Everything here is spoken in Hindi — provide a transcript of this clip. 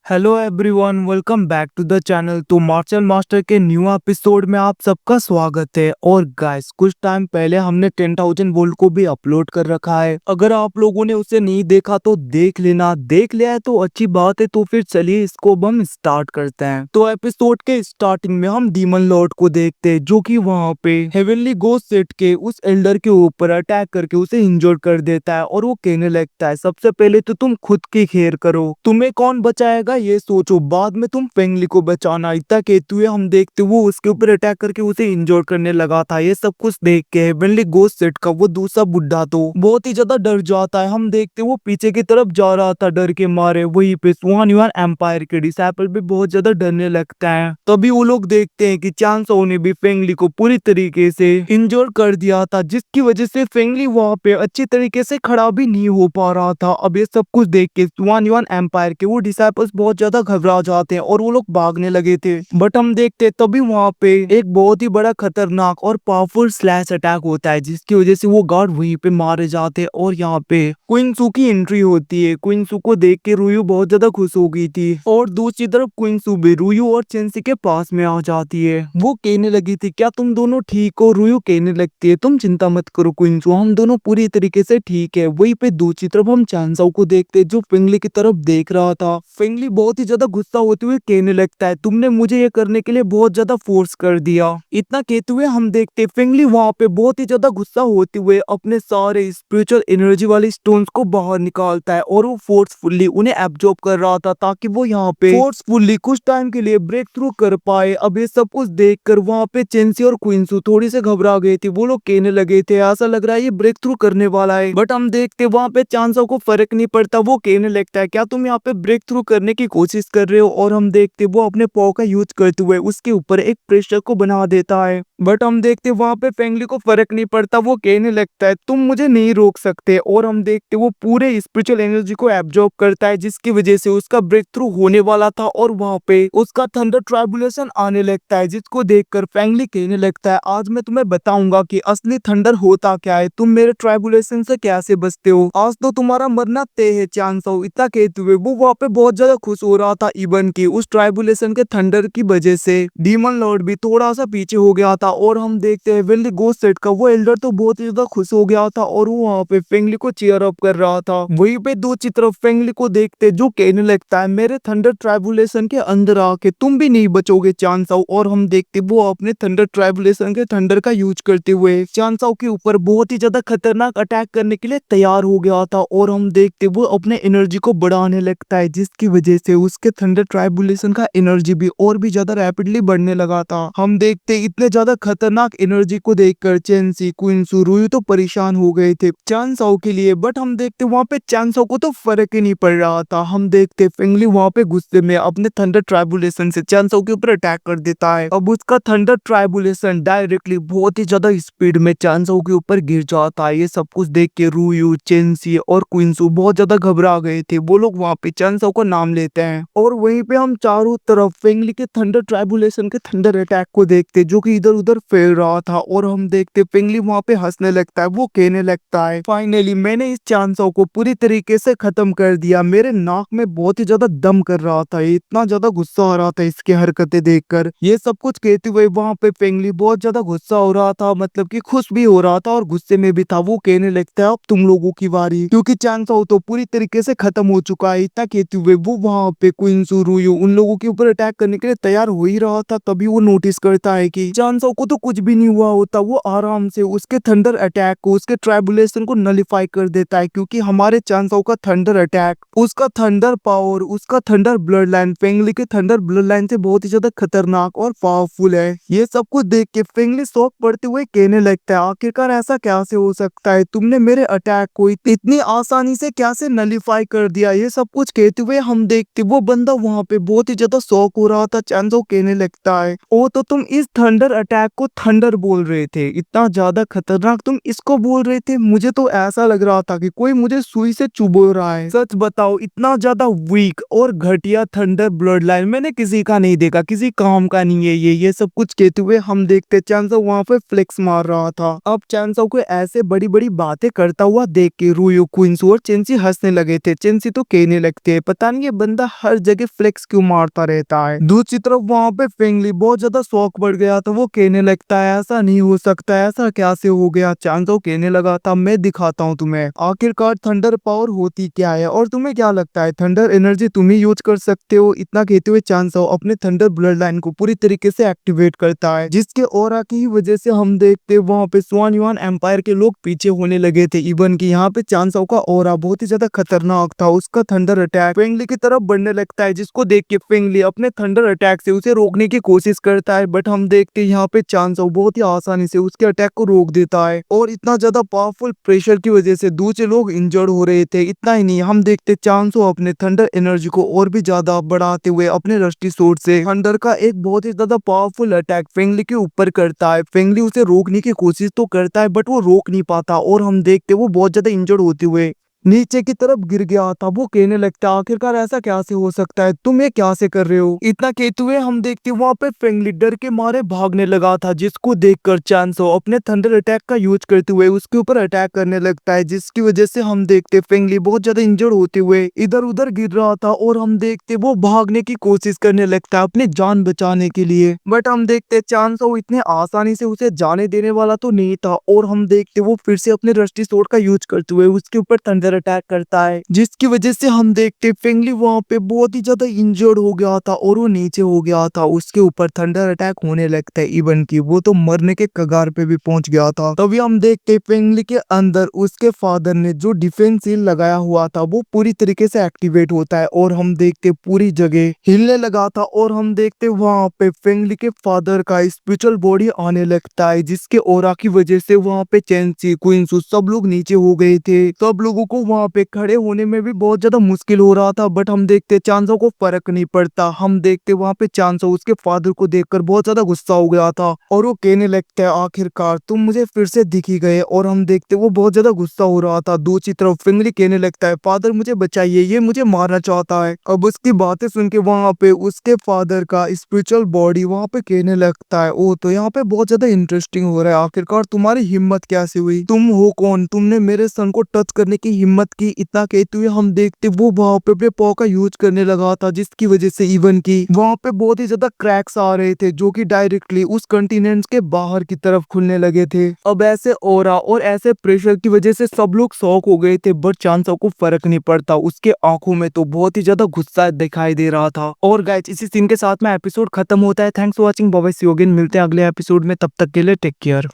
Hello everyone, welcome back to the channel. तो मार्शल मास्टर के न्यू एपिसोड में आप सबका स्वागत है। और गाइस, कुछ टाइम पहले हमने 10,000 वोल्ट को भी अपलोड कर रखा है। अगर आप लोगों ने उसे नहीं देखा तो देख लेना, देख लिया है तो अच्छी बात है। तो फिर चलिए इसको अब हम स्टार्ट करते हैं। तो एपिसोड के स्टार्टिंग में हम डीमन लॉर्ड को देखते हैं, जो कि वहाँ पे हेवनली गोस्ट सेट के उस एल्डर के ऊपर अटैक करके उसे इंजोर्ड कर देता है। और वो कहने लगता है, सबसे पहले तो तुम खुद की खैर करो, तुम्हें कौन बचाएगा ये सोचो, बाद में तुम फेंगली को बचाना। इतना कहते हुए हम देखते वो उसके ऊपर अटैक करके उसे इंजोर करने लगा था। ये सब कुछ देख के हेवनली गोस्ट सेट का वो दूसरा बुढ़ा तो बहुत ही ज्यादा डर जाता है। हम देखते वो पीछे की तरफ जा रहा था डर के मारे। वहीं पे स्वान युआन एम्पायर के डिसाइपल भी बहुत ज्यादा डरने लगता है। तभी वो लोग देखते हैं कि चांसो ने भी फेंगली को पूरी तरीके से इंजोर कर दिया था, जिसकी वजह से फेंगली वहां पे अच्छी तरीके से खड़ा भी नहीं हो पा रहा था। अब ये सब कुछ देख के स्वान युआन एम्पायर के वो डिसाइपल्स बहुत ज्यादा घबरा जाते हैं और वो लोग भागने लगे थे। बट हम देखते तभी वहाँ पे एक बहुत ही बड़ा खतरनाक और पावरफुल स्लैश अटैक होता है, जिसकी वजह से वो गार्ड वहीं पे मारे जाते हैं। और यहाँ पे क्वीन सू की एंट्री होती है। क्वीन सू को देख के रुयू बहुत ज्यादा खुश हो गई थी। और दूसरी तरफ क्वीन सू भी रुयू और चेंसी के पास में आ जाती है। वो कहने लगी थी, क्या तुम दोनों ठीक हो? रुयू कहने लगती है, तुम चिंता मत करो क्वीन सू, हम दोनों पूरी तरीके से ठीक है। वहीं पे दूसरी तरफ हम चांसाओ को देखते, जो फेंगली की तरफ देख रहा था। फेंगली बहुत ही ज्यादा गुस्सा होते हुए कहने लगता है, तुमने मुझे ये करने के लिए बहुत ज्यादा फोर्स कर दिया। इतना कहते हुए हम देखते फेंगली वहाँ पे बहुत ही ज्यादा गुस्सा होते हुए अपने सारे स्पिरिचुअल एनर्जी वाले स्टोन्स को बाहर निकालता है। और वो फोर्सफुली उन्हें एब्जॉर्ब कर रहा था, ताकि वो यहाँ पे फोर्सफुली कुछ टाइम के लिए ब्रेक थ्रू कर पाए। अब ये सब कुछ देखकर वहाँ पे चेंसी और क्वींसू थोड़ी से घबरा गए थे। वो लोग कहने लगे थे, ऐसा लग रहा है ये ब्रेक थ्रू करने वाला है। बट हम देखते वहाँ पे चांसों को फर्क नहीं पड़ता। वो कहने लगता है, क्या तुम यहाँ पे ब्रेक थ्रू करने की कोशिश कर रहे हो? और हम देखते वो अपने पॉ का यूज करते हुए उसके ऊपर एक प्रेशर को बना देता है। बट हम देखते वहाँ पे फेंगली को फर्क नहीं पड़ता। वो कहने लगता है, तुम मुझे नहीं रोक सकते। और हम देखते वो पूरे स्पिरिचुअल एनर्जी को एब्जॉर्ब करता है, जिसकी वजह से उसका ब्रेक थ्रू होने वाला था। और वहाँ पे उसका थंडर ट्राइबुलेशन आने लगता है, जिसको देखकर फेंगली कहने लगता है, आज मैं तुम्हें बताऊंगा कि असली थंडर होता क्या है, तुम मेरे ट्राइबुलेशन से कैसे बचते हो, आज तो तुम्हारा मरना तय है चांसो। इतना कहते हुए वो वहाँ पे बहुत ज्यादा खुश हो रहा था इवन की उस ट्राइबुलेशन के थंडर की वजह से डीमन लॉर्ड भी थोड़ा सा पीछे हो गया था। और हम देखते हैं वेली गोस्ट सेट का वो एल्डर तो बहुत ही ज्यादा खुश हो गया था और वो वहाँ पे फेंगली को चीयर अप कर रहा था। वहीं पे दूसरी तरफ फेंगली को देखते जो कहने लगता है, मेरे थंडर ट्राइबुलेशन के अंदर आके तुम भी नहीं बचोगे चांसाओ। और हम देखते वो अपने थंडर ट्राइबुलेशन के थंडर का यूज करते हुए चांसाओ के ऊपर बहुत ही ज्यादा खतरनाक अटैक करने के लिए तैयार हो गया था। और हम देखते वो अपने एनर्जी को बढ़ाने लगता है, जिसकी वजह से उसके थंडर ट्राइबुलेशन का एनर्जी भी और भी ज्यादा रैपिडली बढ़ने लगा था। हम देखते इतने ज्यादा खतरनाक एनर्जी को देखकर चेंसी, क्वींसू, रुयू तो परेशान हो गए थे चांसाओ के लिए। बट हम देखते वहाँ पे चांसाओ को तो फर्क ही नहीं पड़ रहा था। हम देखते फेंगली वहाँ पे गुस्से में अपने थंडर ट्राइबुलेशन से चांसाओ के ऊपर अटैक कर देता है। अब उसका थंडर ट्राइबुलेशन डायरेक्टली बहुत ही ज्यादा स्पीड में चांसाओ के ऊपर गिर जाता है। ये सब कुछ देख के रुयू, चेंसी और क्वींसू बहुत ज्यादा घबरा गए थे। वो लोग वहाँ पे चांसाओ का नाम लेते हैं। और वहीं पे हम चारों तरफ फेंगली के थंडर ट्राइबुलेशन के थंडर अटैक को देखते, जो कि इधर उधर फैल रहा था। और हम देखते फेंगली वहाँ पे हंसने लगता है। वो कहने लगता है, फाइनली मैंने इस चांसाओ को पूरी तरीके से खत्म कर दिया। मेरे नाक में बहुत ही ज्यादा दम कर रहा था, इतना ज्यादा गुस्सा आ रहा था इसकी हरकतें देखकर। ये सब कुछ कहते हुए वहाँ पे फेंगली बहुत ज्यादा गुस्सा हो रहा था, मतलब कि खुश भी हो रहा था और गुस्से में भी था। वो कहने लगता है, अब तुम लोगों की बारी, क्योंकि चांसाओ तो पूरी तरीके से खत्म हो चुका है। इतना कहते हुए वो वहाँ पे क्वींसू, रुयू उन लोगों के ऊपर अटैक करने के लिए तैयार हो ही रहा था। तभी वो नोटिस करता है कि चांसाओ को तो कुछ भी नहीं हुआ होता। वो आराम से उसके थंडर अटैक को, उसके ट्राइबुलेशन को नलिफाई कर देता है, क्योंकि हमारे चांसाओ का थंडर अटैक, उसका थंडर पावर, उसका थंडर ब्लड लाइन फेंगली के थंडर ब्लड लाइन से बहुत ही ज्यादा खतरनाक और पावरफुल है। ये सब कुछ देख के फेंगली शॉक पड़ते हुए कहने लगता है, आखिरकार ऐसा कैसे हो सकता है, तुमने मेरे अटैक को इतनी आसानी से कैसे नलिफाई कर दिया। ये सब कुछ कहते हुए हम देखते वो बंदा वहाँ पे बहुत ही ज्यादा शॉक हो रहा था। चांसाओ कहने लगता है, ओ तो तुम इस थंडर अटैक को थंडर बोल रहे थे, इतना ज्यादा खतरनाक तुम इसको बोल रहे थे? मुझे तो ऐसा लग रहा था कि कोई मुझे सुई से चुभो रहा है। सच बताओ, इतना ज्यादा वीक और घटिया थंडर ब्लड लाइन मैंने किसी का नहीं देखा, किसी काम का नहीं है ये सब कुछ कहते हुए हम देखते चांसाओ वहाँ पे फ्लेक्स मार रहा था। अब चांसाओ को ऐसे बड़ी बड़ी बातें करता हुआ देख के रुयू, क्वींसू और चेंसी हंसने लगे थे। चेंसी तो कहने लगते हैं, पता नहीं ये बंदा बंदा हर जगह फ्लेक्स क्यों मारता रहता है। दूसरी तरफ वहाँ पे फेंगली बहुत ज्यादा शौक बढ़ गया तो वो कहने लगता है ऐसा नहीं हो सकता, ऐसा कैसे हो गया। चांसो कहने लगा था मैं दिखाता हूँ तुम्हें आखिरकार थंडर पावर होती क्या है और तुम्हें क्या लगता है थंडर एनर्जी तुम ही यूज कर सकते हो। इतना कहते हुए चांसो अपने थंडर ब्लड लाइन को पूरी तरीके से एक्टिवेट करता है, जिसके ऑरा की ही वजह से हम देखते वहाँ पे स्वान युआन एम्पायर के लोग पीछे होने लगे थे। इवन की यहाँ पे चांसो का ऑरा बहुत ही ज्यादा खतरनाक था। उसका थंडर अटैक फेंगली की तरफ बढ़ने लगता है, जिसको देख के फेंगली अपने थंडर अटैक से उसे रोकने की कोशिश करता है। बट हम देखते यहाँ पे चांसो बहुत ही आसानी से उसके अटैक को रोक देता है और इतना ज्यादा पावरफुल प्रेशर की वजह से दूसरे लोग इंजर्ड हो रहे थे। इतना ही नहीं, हम देखते चांसो अपने थंडर एनर्जी को और भी ज्यादा बढ़ाते हुए अपने रस्टी सोर्ड से थंडर का एक बहुत ही ज्यादा पावरफुल अटैक फेंगली के ऊपर करता है। फेंगली उसे रोकने की कोशिश तो करता है बट वो रोक नहीं पाता और हम देखते वो बहुत ज्यादा इंजर्ड होते हुए नीचे की तरफ गिर गया था। वो कहने लगता है आखिरकार ऐसा कैसे हो सकता है, तुम ये क्या से कर रहे हो। इतना कहते हुए हम देखते वहां पे फेंगली डर के मारे भागने लगा था, जिसको देखकर चांसो अपने थंडर अटैक का यूज करते हुए उसके ऊपर अटैक करने लगता है, जिसकी वजह से हम देखते फेंगली बहुत ज्यादा इंजर्ड होते हुए इधर उधर गिर रहा था और हम देखते वो भागने की कोशिश करने लगता है अपनी जान बचाने के लिए। बट हम देखते चांसो इतने आसानी से उसे जाने देने वाला तो नहीं था और हम देखते वो फिर से अपने रस्टी सोर्ड का यूज करते हुए उसके ऊपर थंडर अटैक करता है, जिसकी वजह से हम देखते फेंगली वहां पे बहुत ही ज्यादा इंजर्ड हो गया था और वो नीचे हो गया था। उसके ऊपर थंडर अटैक होने लगता है, इवन की वो तो मरने के कगार पे भी पहुंच गया था। तभी हम देखते फेंगली के अंदर उसके फादर ने जो डिफेंस सील लगाया हुआ था वो पूरी तरीके से एक्टिवेट होता है और हम देखते पूरी जगह हिलने लगा था और हम देखते वहां पे फेंगली के फादर का स्पिरिचुअल बॉडी आने लगता है, जिसके ओरा की वजह से वहां पे चेंसी क्वींसू सब लोग नीचे हो गए थे। सब लोगों को वहां पे खड़े होने में भी बहुत ज्यादा मुश्किल हो रहा था। बट हम देखते चांसो को फर्क नहीं पड़ता। हम देखते वहां पे चांसो उसके फादर को देखकर बहुत ज्यादा गुस्सा हो गया था और वो कहने लगता है आखिरकार तुम मुझे फिर से दिख ही गए। और हम देखते वो बहुत ज्यादा गुस्सा हो रहा था। दूसरी तरफ फेंगली कहने लगता है फादर मुझे बचाइए, ये मुझे मारना चाहता है। अब उसकी बातें सुन के वहां पे उसके फादर का स्पिरिचुअल बॉडी वहां पे कहने लगता है ओ तो यहाँ पे बहुत ज्यादा इंटरेस्टिंग हो रहा है, आखिरकार तुम्हारी हिम्मत कैसे हुई, तुम हो कौन, तुमने मेरे सन को टच करने की हिम्मत की। इतना कहते हुए हम देखते वो वहां पे अपने पॉ का यूज करने लगा था, जिसकी वजह से इवन की वहां पे बहुत ही ज्यादा क्रैक्स आ रहे थे जो कि डायरेक्टली उस कंटिनेंट के बाहर की तरफ खुलने लगे थे। अब ऐसे ऑरा और ऐसे प्रेशर की वजह से सब लोग शॉक हो गए थे बट चांसो को फर्क नहीं पड़ता। उसके आंखों में तो बहुत ही ज्यादा गुस्सा दिखाई दे रहा था। और गाइस इसी सीन के साथ में एपिसोड खत्म होता है। Thanks for watching, bye bye, see you again, मिलते हैं अगले एपिसोड में, तब तक के लिए टेक केयर।